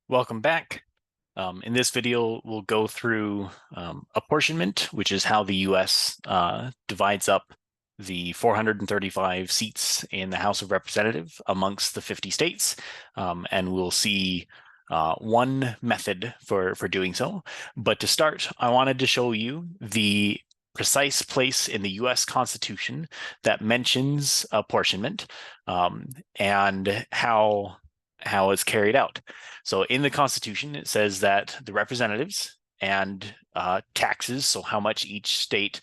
Welcome back. In this video, we'll go through apportionment, which is how the U.S. Divides up the 435 seats in the House of Representatives amongst the 50 states. And we'll see one method for doing so. But to start, I wanted to show you the precise place in the U.S. Constitution that mentions apportionment and how it's carried out. So in the Constitution, it says that the representatives and taxes, so how much each state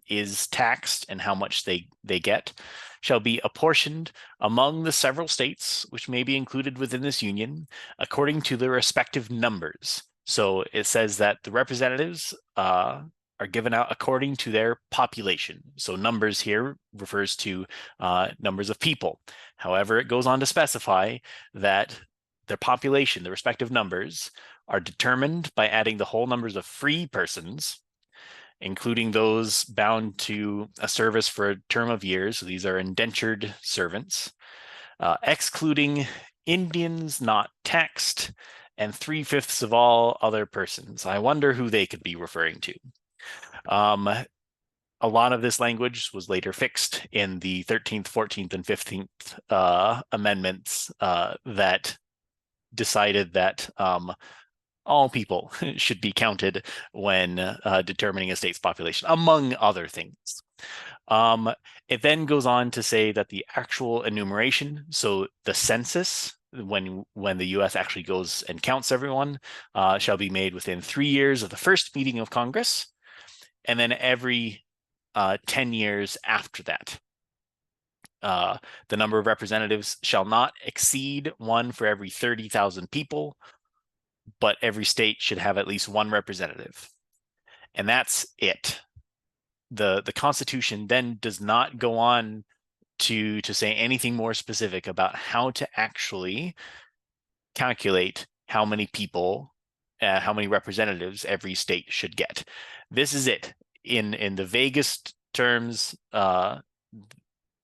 is taxed and how much they get, shall be apportioned among the several states which may be included within this union according to their respective numbers. So it says that the representatives are given out according to their population. So numbers here refers to numbers of people. However, it goes on to specify that their population, the respective numbers, are determined by adding the whole numbers of free persons, including those bound to a service for a term of years. So these are indentured servants, excluding Indians not taxed, and 3/5 of all other persons. I wonder who they could be referring to. A lot of this language was later fixed in the 13th, 14th, and 15th amendments that decided that all people should be counted when determining a state's population, among other things. It then goes on to say that the actual enumeration, so the census, when the U.S. actually goes and counts everyone, shall be made within 3 years of the first meeting of Congress, and then every 10 years after that. The number of representatives shall not exceed one for every 30,000 people, but every state should have at least one representative. And that's it. The Constitution then does not go on to say anything more specific about how to actually calculate how many people, how many representatives every state should get. This is it. In the vaguest terms,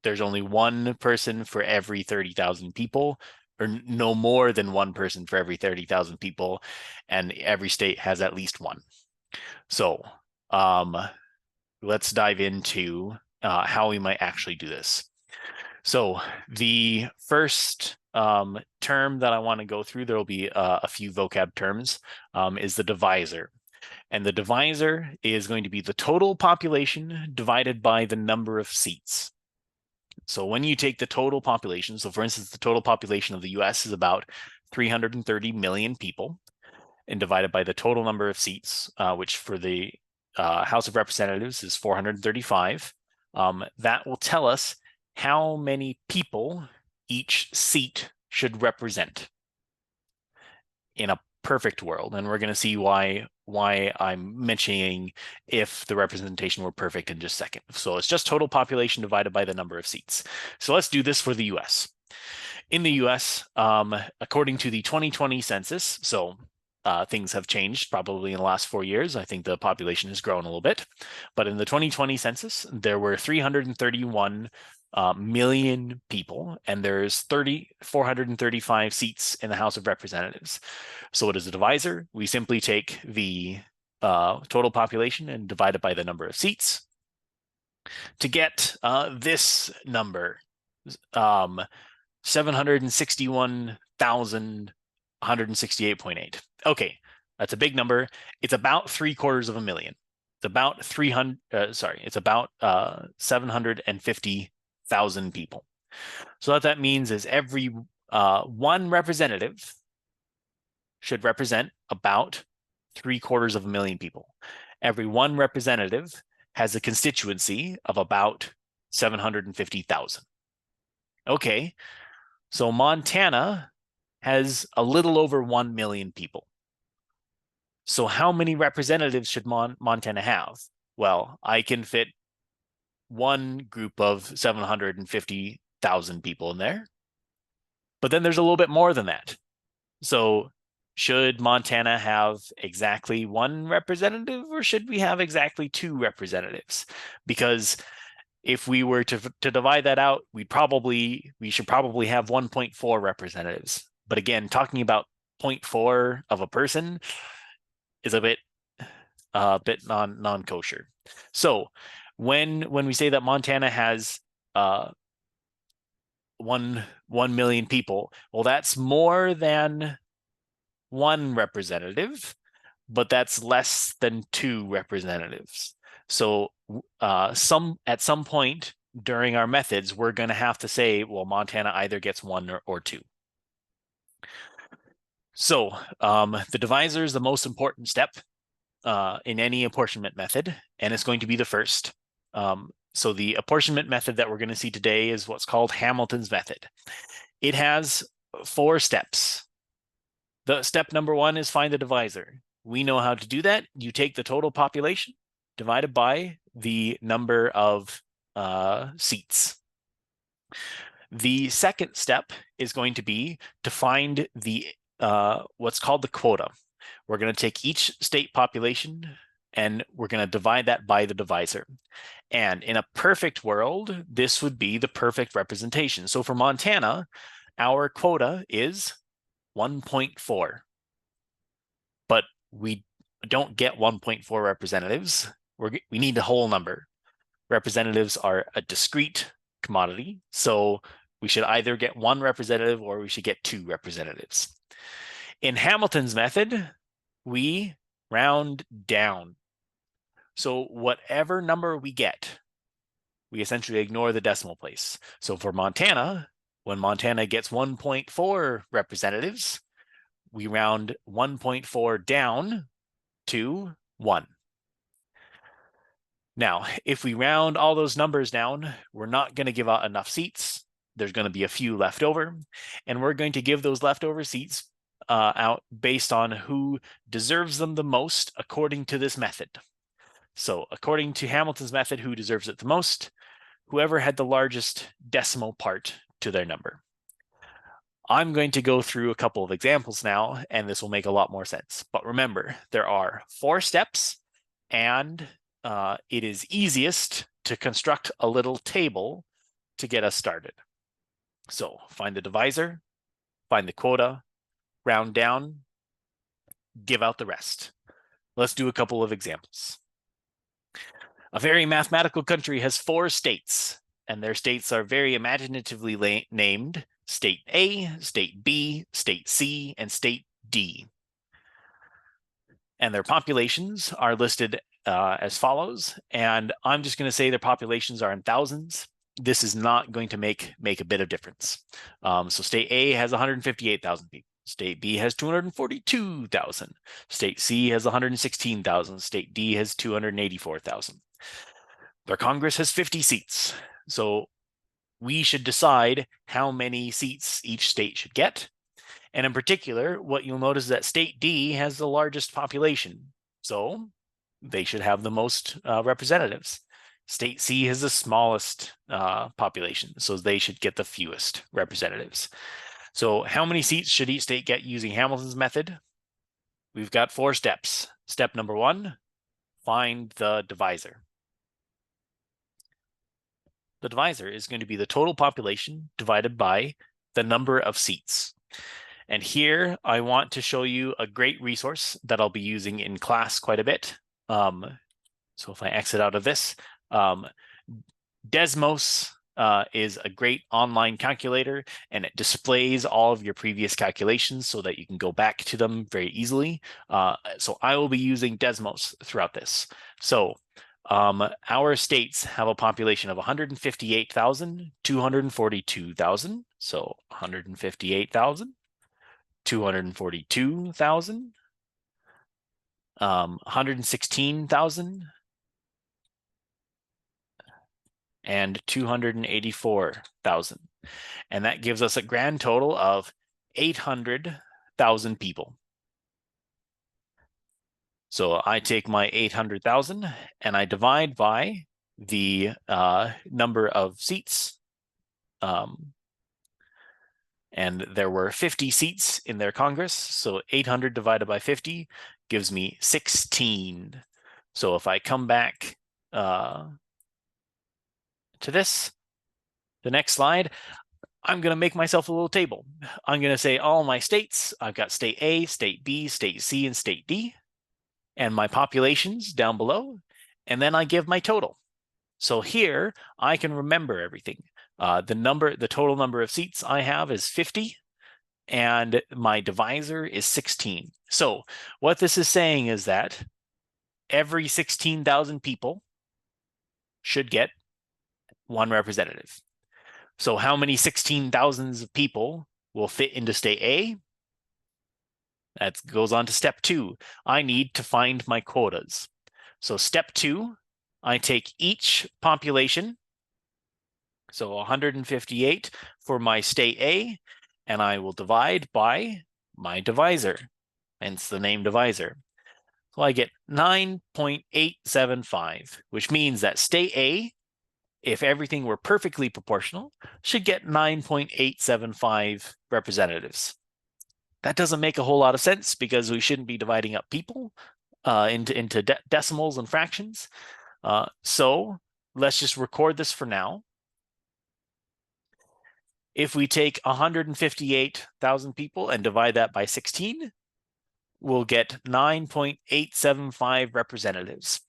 there's only one person for every 30,000 people, or no more than one person for every 30,000 people, and every state has at least one. So let's dive into how we might actually do this. So the first term that I want to go through, there will be a few vocab terms, is the divisor. And the divisor is going to be the total population divided by the number of seats. So when you take the total population, so for instance, the total population of the US is about 330 million people, and divided by the total number of seats, which for the House of Representatives is 435, that will tell us how many people each seat should represent in a perfect world. And we're going to see why I'm mentioning if the representation were perfect in just a second. So it's just total population divided by the number of seats. So let's do this for the US. In the US, according to the 2020 census, so things have changed probably in the last 4 years. I think the population has grown a little bit. But in the 2020 census, there were 331 million people, and there's 435 seats in the House of Representatives. So what is a divisor? We simply take the total population and divide it by the number of seats to get this number, 761,168.8. Okay, that's a big number. It's about 3/4 It's about 750,000 people. So what that means is every one representative should represent about 3/4 people. Every one representative has a constituency of about 750,000. Okay, so Montana has a little over 1 million people. So how many representatives should Montana have? Well, I can fit one group of 750,000 people in there, but then there's a little bit more than that. So should Montana have exactly one representative, or should we have exactly two representatives? Because if we were to divide that out, we should probably have 1.4 representatives. But again, talking about 0.4 of a person is a bit non-kosher. So when we say that Montana has 1 million people, well, that's more than one representative, but that's less than 2 representatives. So at some point during our methods, we're going to have to say, well, Montana either gets 1 or 2. So the divisor is the most important step in any apportionment method, and it's going to be the first. So the apportionment method that we're going to see today is what's called Hamilton's method. It has 4 steps. The step number 1 is find the divisor. We know how to do that. You take the total population divided by the number of seats. The second step is going to be to find the what's called the quota. We're going to take each state population and we're going to divide that by the divisor. And in a perfect world, this would be the perfect representation. So for Montana, our quota is 1.4. But we don't get 1.4 representatives. We need the whole number. Representatives are a discrete commodity, so we should either get 1 representative or we should get 2 representatives. In Hamilton's method, we round down. So whatever number we get, we essentially ignore the decimal place. So for Montana, when Montana gets 1.4 representatives, we round 1.4 down to 1. Now, if we round all those numbers down, we're not going to give out enough seats. There's going to be a few left over, and we're going to give those leftover seats out based on who deserves them the most according to this method. So according to Hamilton's method, who deserves it the most? Whoever had the largest decimal part to their number. I'm going to go through a couple of examples now, and this will make a lot more sense. But remember, there are 4 steps, and it is easiest to construct a little table to get us started. So find the divisor, find the quota, round down, give out the rest. Let's do a couple of examples. A very mathematical country has 4 states, and their states are very imaginatively named State A, State B, State C, and State D. And their populations are listed as follows. And I'm just going to say their populations are in thousands. This is not going to make a bit of difference. So State A has 158,000 people. State B has 242,000. State C has 116,000. State D has 284,000. Their Congress has 50 seats. So we should decide how many seats each state should get. And in particular, what you'll notice is that State D has the largest population. So they should have the most representatives. State C has the smallest population, so they should get the fewest representatives. So how many seats should each state get using Hamilton's method? We've got 4 steps. Step number 1, find the divisor. The divisor is going to be the total population divided by the number of seats. And here I want to show you a great resource that I'll be using in class quite a bit. So if I exit out of this, Desmos is a great online calculator, and it displays all of your previous calculations so that you can go back to them very easily. So I will be using Desmos throughout this. So our states have a population of 158,000, 242,000. So 158,000, 242,000, 116,000, and 284,000. And that gives us a grand total of 800,000 people. So I take my 800,000 and I divide by the number of seats. And there were 50 seats in their Congress. So 800 divided by 50 gives me 16. So if I come back to this, the next slide, I'm going to make myself a little table. I'm going to say all my states. I've got state A, state B, state C, and state D, and my populations down below. And then I give my total. So here I can remember everything. The total number of seats I have is 50, and my divisor is 16. So what this is saying is that every 16,000 people should get one representative. So how many 16,000s of people will fit into state A? That goes on to step 2. I need to find my quotas. So step 2, I take each population, so 158 for my state A, and I will divide by my divisor, hence the name divisor. So I get 9.875, which means that state A, if everything were perfectly proportional, should get 9.875 representatives. That doesn't make a whole lot of sense because we shouldn't be dividing up people into decimals and fractions. So let's just record this for now. If we take 158,000 people and divide that by 16, we'll get 9.875 representatives.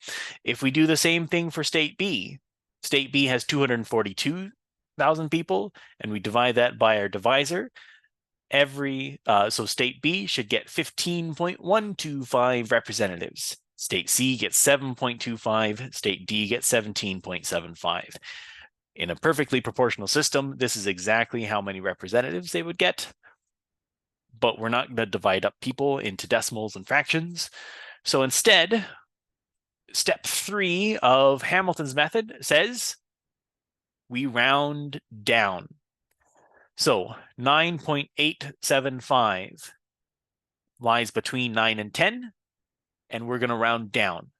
If we do the same thing for state B has 242,000 people, and we divide that by our divisor, so state B should get 15.125 representatives. State C gets 7.25, state D gets 17.75. In a perfectly proportional system, this is exactly how many representatives they would get, but we're not going to divide up people into decimals and fractions. So instead, step 3 of Hamilton's method says we round down. So 9.875 lies between 9 and 10, and we're going to round down.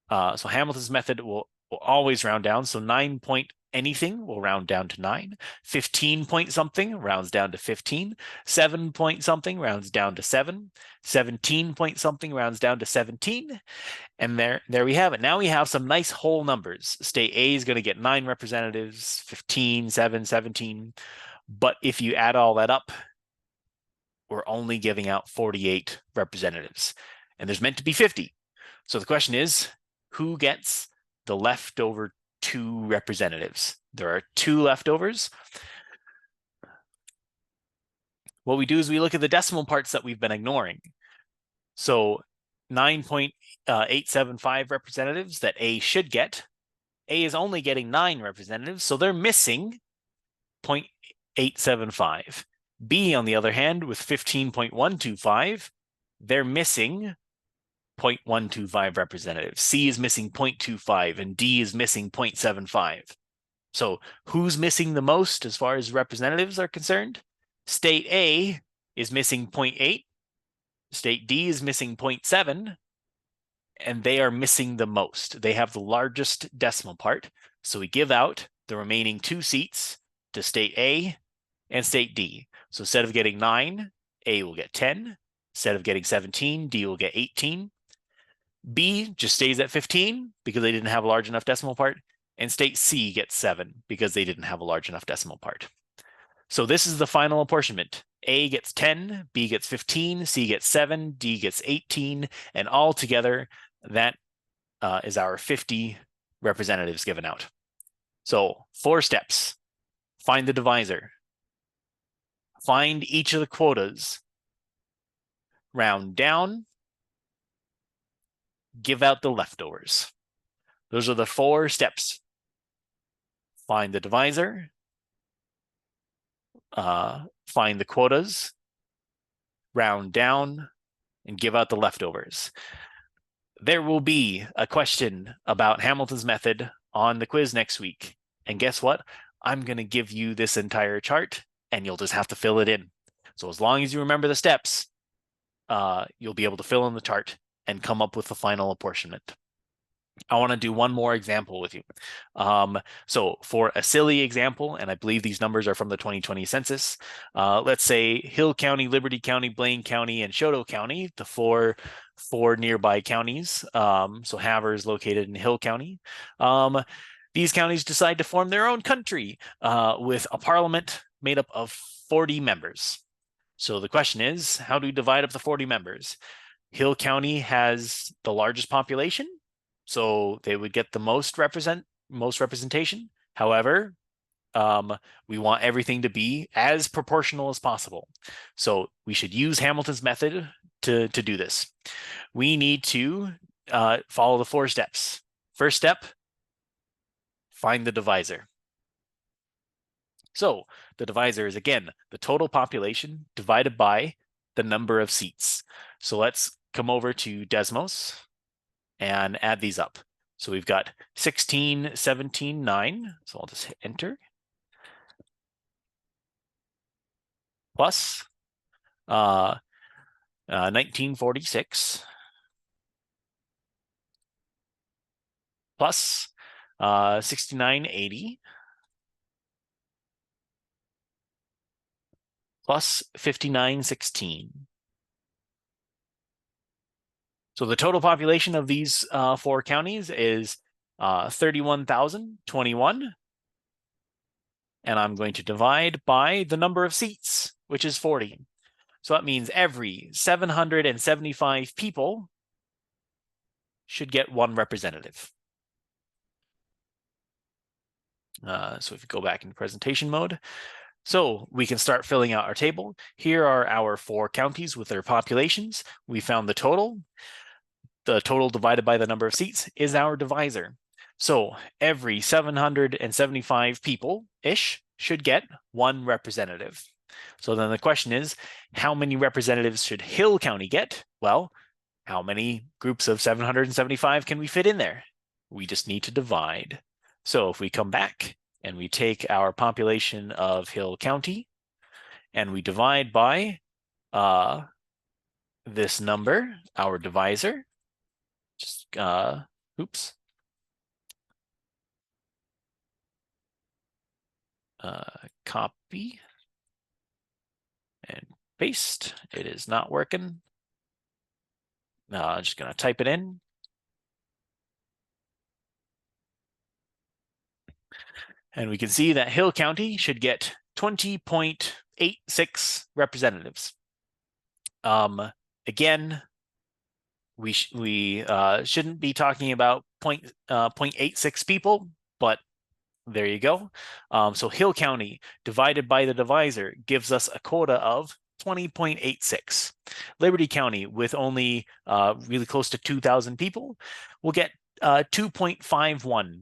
So Hamilton's method will always round down. So 9 point anything will round down to 9. 15 point something rounds down to 15. 7 point something rounds down to 7. 17 point something rounds down to 17. And there we have it. Now we have some nice whole numbers. State A is going to get 9 representatives, 15, 7, 17. But if you add all that up, we're only giving out 48 representatives. And there's meant to be 50. So the question is, who gets the leftover 2 representatives? There are 2 leftovers. What we do is we look at the decimal parts that we've been ignoring. So 9.875 representatives that A should get. A is only getting 9 representatives, so they're missing 0.875. B, on the other hand, with 15.125, they're missing 0.125 representatives. C is missing 0.25, and D is missing 0.75. So who's missing the most as far as representatives are concerned? State A is missing 0.8. State D is missing 0.7. And they are missing the most. They have the largest decimal part. So we give out the remaining 2 seats to state A and state D. So instead of getting 9, A will get 10. Instead of getting 17, D will get 18. B just stays at 15 because they didn't have a large enough decimal part. And state C gets 7 because they didn't have a large enough decimal part. So this is the final apportionment. A gets 10, B gets 15, C gets 7, D gets 18, and all together, that is our 50 representatives given out. So 4 steps. Find the divisor. Find each of the quotas. Round down. Give out the leftovers. Those are the 4 steps. Find the divisor. Find the quotas. Round down. And give out the leftovers. There will be a question about Hamilton's method on the quiz next week. And guess what? I'm going to give you this entire chart, and you'll just have to fill it in. So as long as you remember the steps, you'll be able to fill in the chart and come up with the final apportionment. I want to do one more example with you. So for a silly example, and I believe these numbers are from the 2020 census, let's say Hill County, Liberty County, Blaine County, and Choteau County, the four nearby counties. So Havre is located in Hill County. These counties decide to form their own country with a parliament made up of 40 members. So the question is, how do we divide up the 40 members? Hill County has the largest population, so they would get the most representation. However, we want everything to be as proportional as possible. So we should use Hamilton's method to do this. We need to follow the 4 steps. First step, find the divisor. So the divisor is, again, the total population divided by the number of seats. So let's come over to Desmos and add these up. So we've got 16, 17, 9. So I'll just hit enter. Plus 1946. Plus 6980. Plus 5916. So the total population of these 4 counties is 31,021. And I'm going to divide by the number of seats, which is 40. So that means every 775 people should get 1 representative. So if you go back into presentation mode, so we can start filling out our table. Here are our 4 counties with their populations. We found the total. The total divided by the number of seats is our divisor. So every 775 people-ish should get 1 representative. So then the question is, how many representatives should Hill County get? Well, how many groups of 775 can we fit in there? We just need to divide. So if we come back and we take our population of Hill County and we divide by this number, our divisor, just oops. Copy and paste. It is not working. I'm just going to type it in. And we can see that Hill County should get 20.86 representatives. Again, we shouldn't be talking about 0.86 people, but there you go. So Hill County divided by the divisor gives us a quota of 20.86. Liberty County, with only really close to 2,000 people, will get 2.51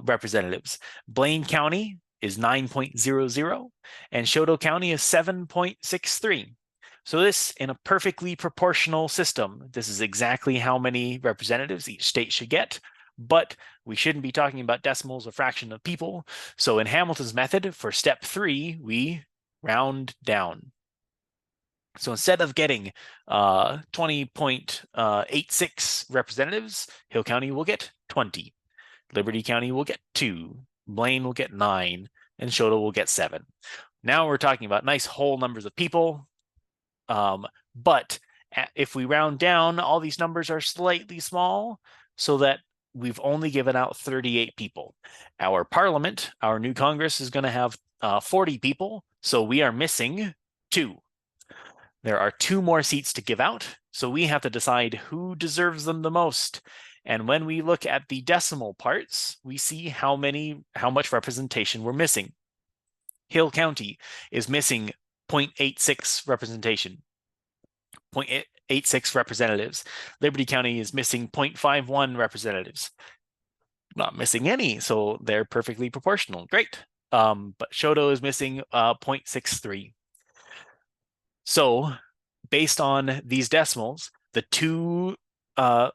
representatives. Blaine County is 9.00, and Choteau County is 7.63. So this, in a perfectly proportional system, this is exactly how many representatives each state should get. But we shouldn't be talking about decimals or fraction of people. So in Hamilton's method, for step 3, we round down. So instead of getting 20.86 representatives, Hill County will get 20. Liberty County will get 2. Blaine will get 9. And Choteau will get 7. Now we're talking about nice whole numbers of people. But if we round down, all these numbers are slightly small, so that we've only given out 38 people. Our parliament, our new Congress, is going to have 40 people, so we are missing 2. There are 2 more seats to give out, so we have to decide who deserves them the most. And when we look at the decimal parts, we see how much representation we're missing. Hill County is missing 0.86 representation. 0.86 representatives. Liberty County is missing 0.51 representatives. Not missing any, so they're perfectly proportional. Great. But Choteau is missing 0.63. So based on these decimals, the 2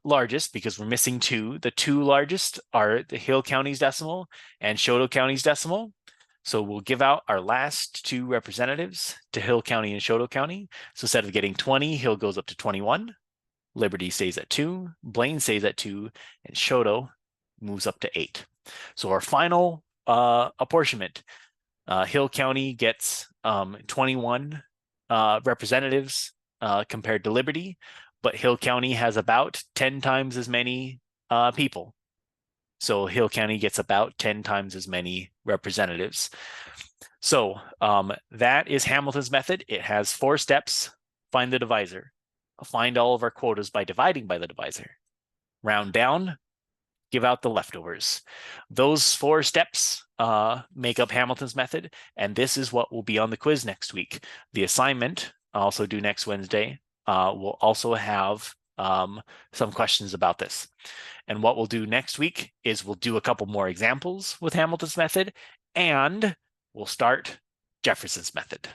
largest, because we're missing 2, the 2 largest are the Hill County's decimal and Choteau County's decimal. So we'll give out our last 2 representatives to Hill County and Choteau County. So instead of getting 20, Hill goes up to 21. Liberty stays at 2. Blaine stays at 2. And Choteau moves up to 8. So our final apportionment, Hill County gets 21 representatives compared to Liberty, but Hill County has about 10 times as many people. So Hill County gets about 10 times as many representatives. So that is Hamilton's method. It has 4 steps. Find the divisor. Find all of our quotas by dividing by the divisor. Round down, give out the leftovers. Those 4 steps make up Hamilton's method, and this is what will be on the quiz next week. The assignment, also due next Wednesday, will also have some questions about this. And what we'll do next week is we'll do a couple more examples with Hamilton's method, and we'll start Jefferson's method.